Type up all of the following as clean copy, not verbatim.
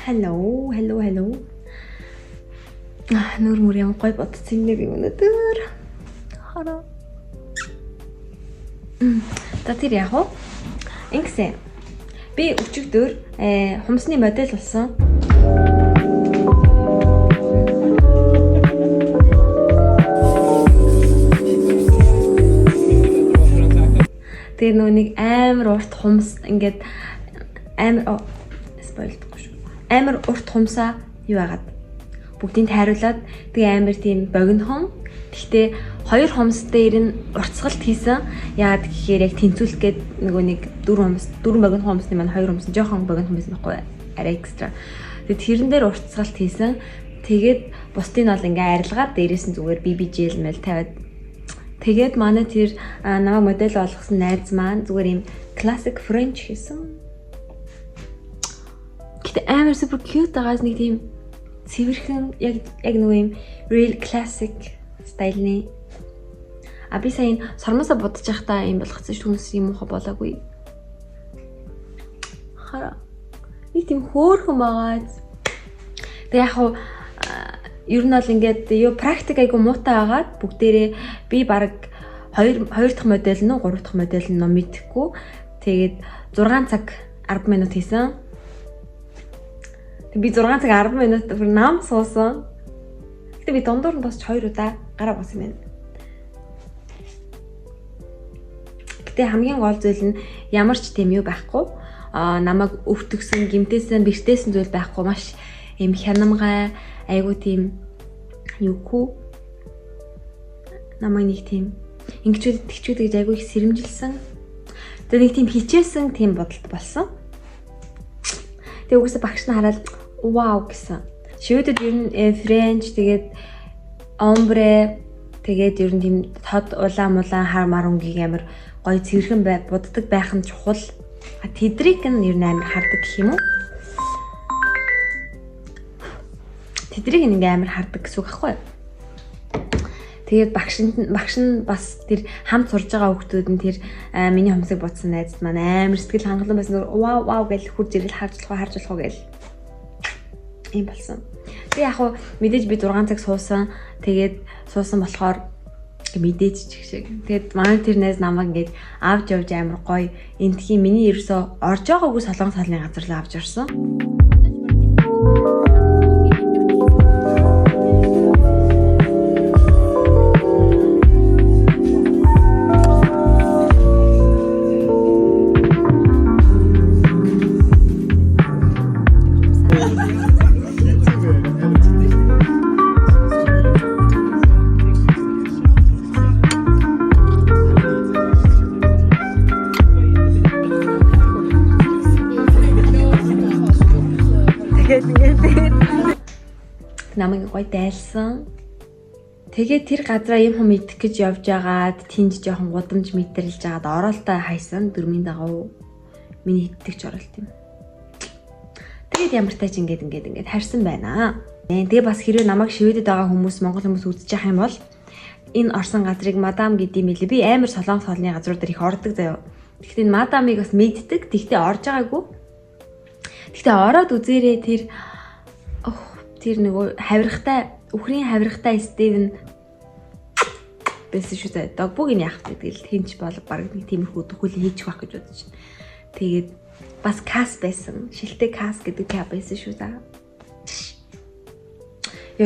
Hello. Нүүр мөр ямар гоё бодсон юм бэ би өнөөдөр. Хараа. Тэр яг уу. Ингэсэн. Би өчигдөр хумсны модель болсон. Тэр нэг амар урт хумс ингээд амар спойлдгүй шүү. Амар урт хумсаа юу яагаад бүгдийг тайруулаад тэгээ амар тийм богинохон. Гэхдээ хоёр хумс дээр нь уртсгалт хийсэн. Яагаад гэхээр яг тэнцүүлэх гээд нэг дөрвөн богино хумсны маань хоёр хумс жоохон богино хумс байхгүй арай экстра. Тэгээд тэрэн дээр уртсгалт хийсэн. Тэгээд бусдыг нь бол ингээ арилгаад дээрээс нь зүгээр BBGL мэл тавиад тэгээд манай тэр намайг модель болгосон найз маань зүгээр юм classic French хийсэн. Гэтэ амар супер cute байгаас нэг тийм цэвэрхэн яг нөгөө юм real classic стайлны. Би сайн сормосоо бодож байхдаа юм болгоцсон шүү түүнээс юм уу болоогүй. Хараа. Нэг тийм хөөрхөн байгаа. Тэг яг хуу ер нь бол ингээд юу практик айгу муутай агаад бүгдээрээ би баг 2 дахь модель нь 3 дахь модель нь мэдхгүй. Тэгээд 6 цаг 10 минут хийсэн. Би 6 цаг 10 минут нам суусан. Гэтэ би дундуур нь босч 2 удаа гараа боссон юм байна. Гэтэ хамгийн гол зүйл нь ямар ч тийм юу байхгүй. Намайг өвтгсөн, гимтээсэн, бэртээсэн зүйл байхгүй. Маш юм хянамгай айгу тийм юугүй намайг нэг тийм ингэчүүд тэгчүүд гэж айгу их сэрэмжилсэн. Тэгээ нэг тийм хичээсэн тийм бодолт болсон. Тэгээ угсаа багш нь хараад вау гэсэн. Шивэдэд ер нь Френч тэгээд омбре тэгээд ер нь тийм тод улаан хар марунгийн амар гоё цэвэрхэн буддаг байх нь чухал. Тэдрийг нь ер нь амар хардаг гэх юм уу? Тэдрийг ингээ амар хардаг гэсэн үг байхгүй юу? Тэгээд багш нь бас тэр хамт сурж байгаа хүүхдүүд нь тэр миний хумсыг бодсон найзд маань амар сэтгэл хангалуун байсан. Вау гэл хурж ирэл харж болох гэл юм болсон. Тэг яг хуу мэдээж би 6 цаг суусан. Тэгээд суусан болохоор мэдээж ч гэх шиг. Тэгээд манай тэр найз намайг ингээд авч явж амар гоё энтхийн миний ерөөсөө орж байгаагүй солонгос салны газар л авч орсон. Намайг гоё дайлсан. Тэгээд тэр газараа юм хүм идэх гэж явж байгаад тэнд жоохон гудамж мэдрэлж байгаад ороолтой хайсан дөрмийн дагуу миний идэгч оролт юм. Тэгээд ямар тач ингээд харьсан байна. Тэгээ бас хэрвээ намайг шивэдэд байгаа хүмүүс монгол хүмүүс үзэж явах юм бол энэ орсон газрыг мадам гэдэг юм билээ. Би амар солонгос хоолны газрууд дээр их ордог заяа. Тэгэхдээ мадамыг бас мэддэг. Тэгтээ орж байгаагүй. Тэгтээ ороод үзээрээ тэр нөгөө хавирахтай үхрийн хавирахтай Стивен байсан шүү дээ. Догбугийн яах гэдэг л хинч бол баг нэг тиймэрхүү төхөөл хийчих байх гэж бодож байна. Тэгээд бас кас байсан. Шилтэй кас гэдэг кап байсан шүү дээ.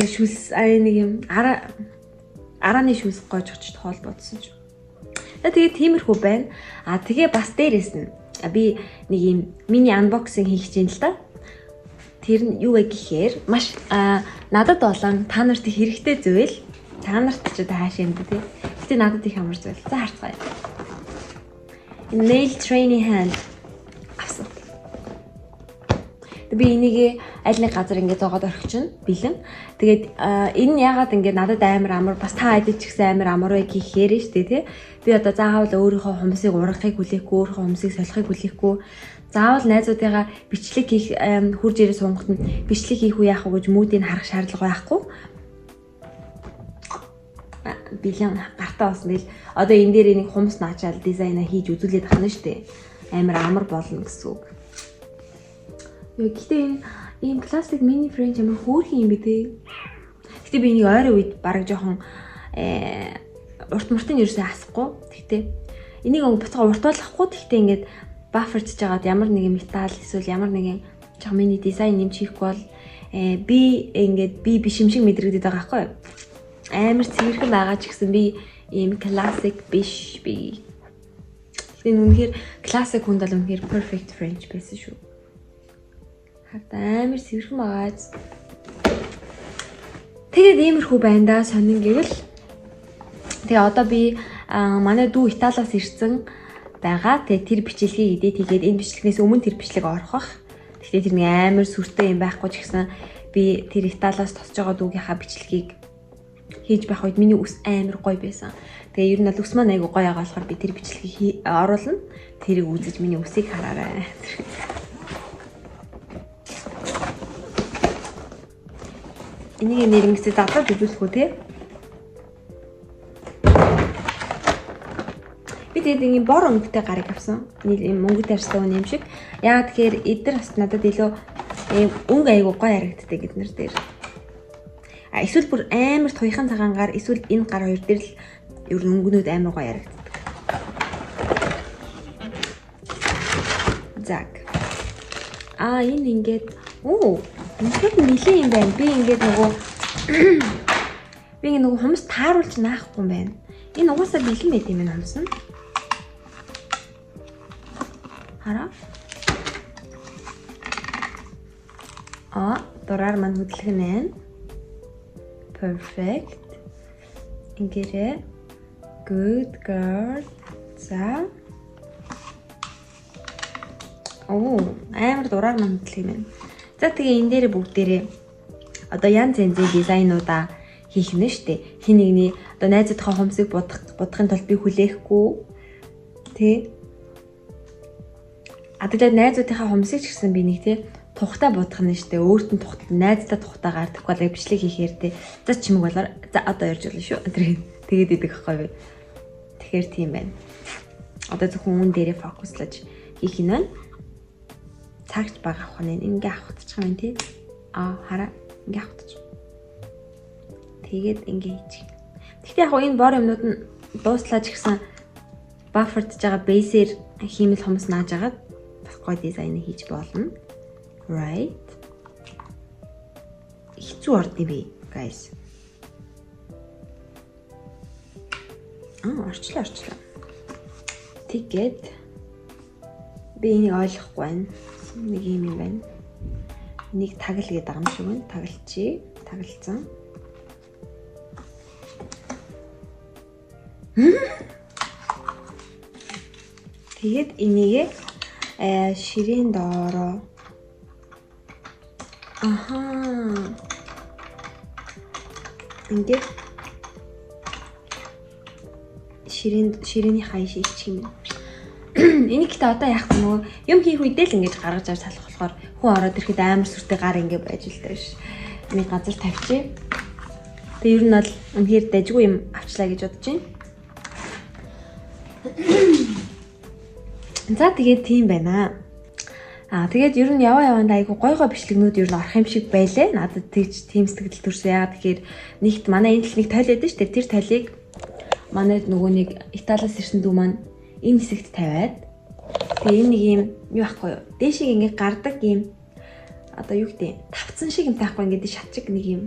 Яа шүлс нэг юм арааны шүлс гойж очиж хоол бодсон ч. Тэгээд тиймэрхүү байна. Тэгээ бас дээрээс нь би нэг юм мини анбоксинг хийх гэж байна л да. Тэр нь юу вэ гэхээр маш надад болон та нарт хэрэгтэй зүйл та нарт ч одоо хаашаа юм бэ те. Гэтэ надад их амар зүйл. За харцгаая. Nail training hand авсан. Би энийг аль нэг газар ингээд зоогоод орхичин бэлэн. Тэгээд энэ нь ягаад ингээд надад амар бас та айдаж ч гэсэн амар вэ гэхээр нь штэ тий. Би одоо заавал өөрийнхөө хумсыг ургахыг хүлээхгүй, өөрийнхөө хумсыг солихыг хүлээхгүй. Заавал найзуудыгаа бичлэг хийх хурж ирээ сунгахт нь бичлэг хийх үү яах вэ гэж мүүдийг харах шаардлага байхгүй. Бэлэн гартаа болсон. Тэгэл одоо энэ дээр нэг хумс наачаал дизайна хийж үзүүлээд байна штэ. Амар болно гэсэн үг. Гэхдээ ийм классик мини френч амар хөөрхөн юм бэ те. Гэтэ би нэг ойрын үед бараг жоохон урт мартын ерөөсөө хасахгүй. Тэгтээ энийг буцаа уртуулахгүй. Тэгтээ ингээд бафферч жагаад ямар нэгэн металл эсвэл ямар нэгэн жоохон мини дизайн юм хийхгүй бол би ингээд би биш юм шиг мэдрэгдээд байгаа байхгүй юу? Амар цэвэрхэн байгаа ч гэсэн би ийм классик биш би. Тэгтээ үнэхээр классик хүнд бол үнэхээр perfect French байсан шүү. Хагад амар цэвэрхэн байгаа. Тэгээд иймэрхүү байна да сонин гэвэл. Тэгээ одоо би манай дүү Италиас ирсэн байгаа. Тэгээ тэр бичлэгийг идээд тэгээд энэ бичлэгнээс өмнө тэр бичлэг орох бах. Гэхдээ тэр нэг амар сүртэй юм байхгүй ч гэсэн би тэр Италиас тосж байгаа дүүгийнхаа бичлэгийг хийж байх үед миний ус амар гоё байсан. Тэгээ ер нь бол ус маань айгу гоё байгаа болохоор би тэр бичлэгийг оруулна. Тэрийг үзэж миний усыг хараарай. Энийг нэрнгэсээ задлаад үзүүлэх үү те? Би тэгээд ийм бор өнгөтэй гарыг авсан. Ийм мөнгөтэй арьстай юм шиг. Яагаад тэгэхээр эдгээр бас надад илүү өнгө айгу гоё харагддаг гэднэр дээр. Эсвэл бүр амар туйхан цагаангаар эсвэл энэ гар хоёр дээр л ер нь өнгөнүүд амар гоё харагддаг. Заг. Энэ ингээд үнэхээр нэлээ юм байна. Би ингээд нөгөө хүмүүс тааруулж наахгүй юм байна. Энэ угаасаа бэлэн байт юм хүмүүс нь. Хараа. Дураар маань хөдлөх нь. Perfect. Ингэрээ. Good girl. За. Амар дураар маань хөдлөх юм. За тэгээ энэ дээр бүгдээрээ одоо янз янзын дизайнуудаа хийх нь штэ. Хин нэгний одоо найзуудынхаа хумсыг будахын тулд би хүлээхгүй. Тэ. Тэгээд найзуудынхаа хумсыг ч гэсэн би нэг тэ тухтай будах нь штэ. Өөрт нь тухтай найздаа тухтайгаар тэгвэл бичлэг хийхээр тэ. За чимэг болоор за одоо ярьж болно шүү. Тэгээд идэх байхгүй. Тэгэхээр тийм байна. Одоо зөвхөн үн дээрээ фокуслаж хийх нь байна. Цагт бага авах нь ингээ авахчих юм тий. Хараа ингээ авахчих. Тэгээд ингээ хийчих. Гэхдээ яг энэ бор юмнууд нь дууслаач гэсэн баффердж байгаа бейсээр хиймэл хомс нааж агаад бас гоё дизайн хийж болно. Right. Хэцүү ордны бий, guys. Орчлоо. Тэгээд би энийг ойлгохгүй байна. Нэг юм байна. Нэг тагл гэдэг байгаа юм шиг байна. Таглчи. Таглцсан. Тэгээд энийг ширээн доороо. Ингээд ширээний хаяш хийчих юм. Энийг гэхдээ одоо яах вэ? Нөгөө юм хийх үедээ л ингэж гаргаж авч салах болохоор хүн ороод ирэхэд амар сүртэй гар ингэ байж л тааш. Энийг газар тавьчих. Тэгээ ер нь бол үнэхээр дайггүй юм авчлаа гэж бодож байна. За тэгээд тийм байна. Тэгээд ер нь яваанд айгу гой бичлэгнүүд ер нь орох юм шиг байлаа. Надад тэгж тийм сэтгэл төрсөн. Яагаад тэгэхээр нэгт манай энэ л нэг тойл байдаг шүү дээ. Тэр тойлыг манайд нөгөө нэг Италиас ирсэн дүү маань энэ хэсэгт тавиад тэгээ энэ нэг юм юу ахгүй юу? Дээшийг ингээ гардаг юм одоо юу гэдэг тавцсан шиг юм таахгүй ингээ шат шиг нэг юм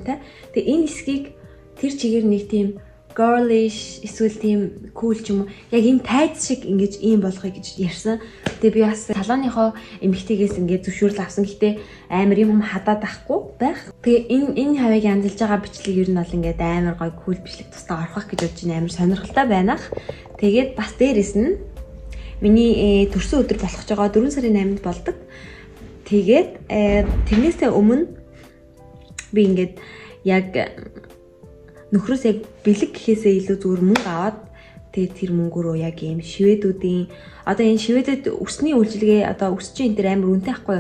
та. Тэгээ энэ хэсгийг тэр чигээр нэг тийм girlish эсвэл тийм cool ч юм уу яг энэ тайз шиг ингэж ийм болохыг гэж ярьсан. Тэгээ би бас салооныхоо эмэгтэйгээс ингээ зөвшөөрөл авсан. Гэхдээ амар юм хадаад ахгүй байх. Тэгээ энэ хавийг янзалж байгаа бичлэг ер нь бол ингээд амар гоё cool бичлэг тусдаа орох гэж бодож байна. Амар сонирхолтой байнах. Тэгээд бас дээрэс нь миний төрсөн өдөр болох ч байгаа 4 сарын 8-нд болдог. Тэгээд тэрнээсээ өмнө би ингээд яг нөхрөөс яг бэлэг гэхээсээ илүү зүгээр мөнгө аваад тэгээд тэр мөнгөөрөө яг ийм шивэдүүдийн одоо энэ шивэдэд өсний үйлчилгээ одоо өсч энэ тэр амар үнэтэй ахгүй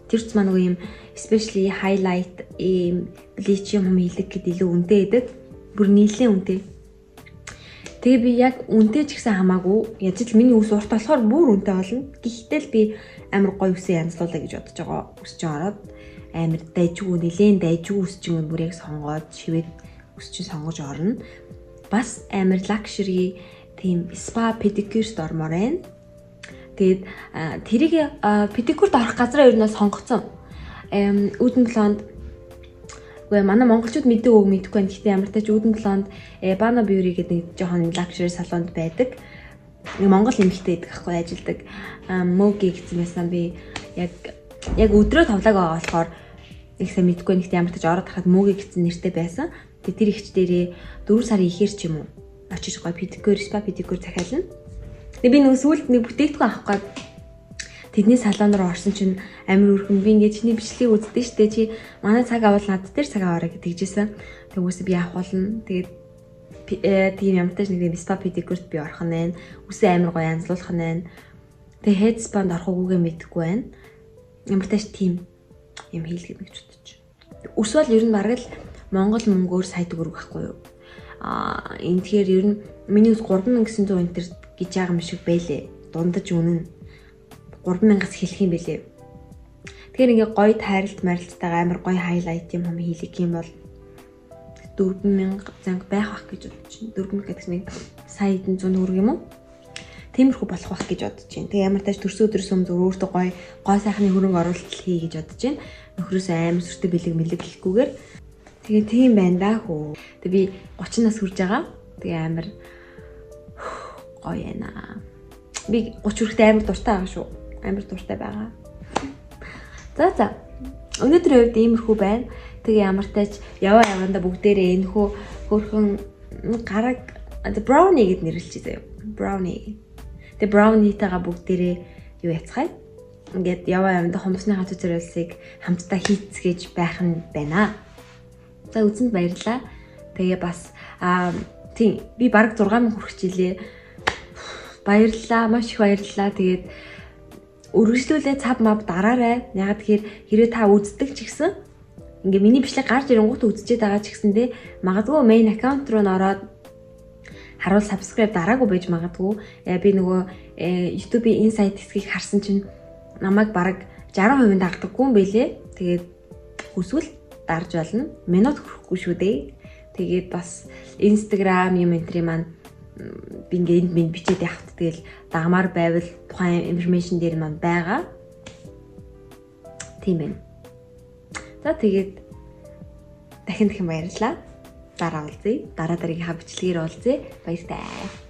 тэр ч маань нөгөө ийм especially highlight ийм bleach юм хийлэг гэд илүү үнэтэй байдаг бүр нийлэн үнэтэй Тэгээ би яг үнтэй ч гэсэн хамаагүй яаж л миний үс урт болохоор бүр үнтэй болно. Гэхдээ л би амар гоё үсээ янзлуулаа гэж бодож байгаа. Үс чинь ороод амар дайжгүй нэлээд дайжгүй үс чинь бүр яг сонгоод шивэд үс чинь сонгож орно. Бас амар luxury тийм spa pedicure-т ормоор байна. Тэгээд тэрийг pedicure-т орох газраа ер нь сонгоцсон. Үүдэн блонд үгүй манай монголчууд мэддэг үг мэдгүй байна. Гэхдээ ямар ч үүдэн блонд Bana Beauty гэдэг нэг жоохон luxury салонд байдаг. Монгол эмэгтэй байдаг аахгүй ажилдаг. Моги гэсэн байсан би яг өдрөө тавлаг байгаа болохоор их сайн мэдгүй. Гэхдээ ямар ч ороод хахад Моги гэсэн нэртэй байсан. Тэгээд тэр ихч дээрээ 4 сарын ихэр ч юм уу очиж гоё pedicure, spa pedicure захиална. Тэгээ би нэг сүүлд нэг бүтээгдэхүүн авах гээд тэдний салон руу орсон чинь амар өрхөн би ингээд чиний бичлэгийг үздэг штэ чи манай цаг авал над дээр цаг аваарай гэдэгжсэн. Тэгвээс би авах болно. Тэгээд тийм ямар ч нэг spa pedicure-т би орох нь байна. Үсээ амар гоё янзлуулах нь байна. Тэгээ head spa-нд орох үгүйгээ мэдэхгүй байна. Ямар ч тийм юм хийлгээд гэж бодож. Үс бол ер нь бараг л Монгол мөнгөөр сая төгрөг байхгүй юу? Энэ тэгэхээр ер нь миний ус 3900 энтер гэж байгаа юм шиг байлээ. Дундаж үнэн 3000-аас хэлэх юм бэлээ. Тэгэхээр ингээ гоё тайралт марилцтайгаа амар гоё хайлайт юм хийлэх юм бол 4000 занг байх бах гэж бодож байна. 4000 гэдэг нэг сая 100 төгрөг юм уу? Тиймэрхүү болох бах гэж бодож байна. Тэгээ ямар тааж төрсөн өдрөөс өмнө зөв өөртөө гоё сайхны хөрөнгө оруулалт хий гэж бодож байна. Нөхрөөс амар сүртэй бэлэг гэхгүйгээр тэгээ тийм байна да хөө. Тэгээ би 30 нас хүрж байгаа. Тэгээ амар гоё яана. Би 30 хүрэхдээ амар дуртай байгаа шүү. Амар дуртай байгаа. За. Өнөөдрийн хувьд иймэрхүү байна. Тэгээ ямар тааж явандаа бүгдээрээ энэ хөрхөн гараг brownie гэд нэрлэлчихсэн юм. Brownie. Тэгээ brownie-таага бүгдээрээ юу яцгаая? Ингээд явандаа хумсны хатуу зэрэлсийг хамтдаа хийцгээж байх нь байна. За үзэнд баярлалаа. Тэгээ бас тийм би бараг 6000 хүрэх жилээ. Баярлалаа, маш их баярлалаа. Тэгээд үргэлжлүүлээ цав мав дараарай. Яг тэгэхээр хэрвээ та үздэг ч гэсэн ингээ миний бичлэг гарч ирэнгүүт үзчихэд байгаа ч гэсэндээ магадгүй main account руу ороод харуул subscribe дараагүй байж магадгүй. Би нөгөө YouTube-ийн insight хэсгийг харсан чинь намайг бараг 60% дагдаггүй юм байлээ. Тэгээд хүсвэл дарж болно. Минут хүрэхгүй шүү дээ. Тэгээд бас Instagram юм энтри маань би ингээд энд бичээд явахт тэгэл дагмаар байвал тухайн information дээр маань байгаа. Тийм байна. За тэгээд дахин баярлалаа. Дараа уулзъя. Дараа дараагийн бичлэгээр уулзъя. Баяртай.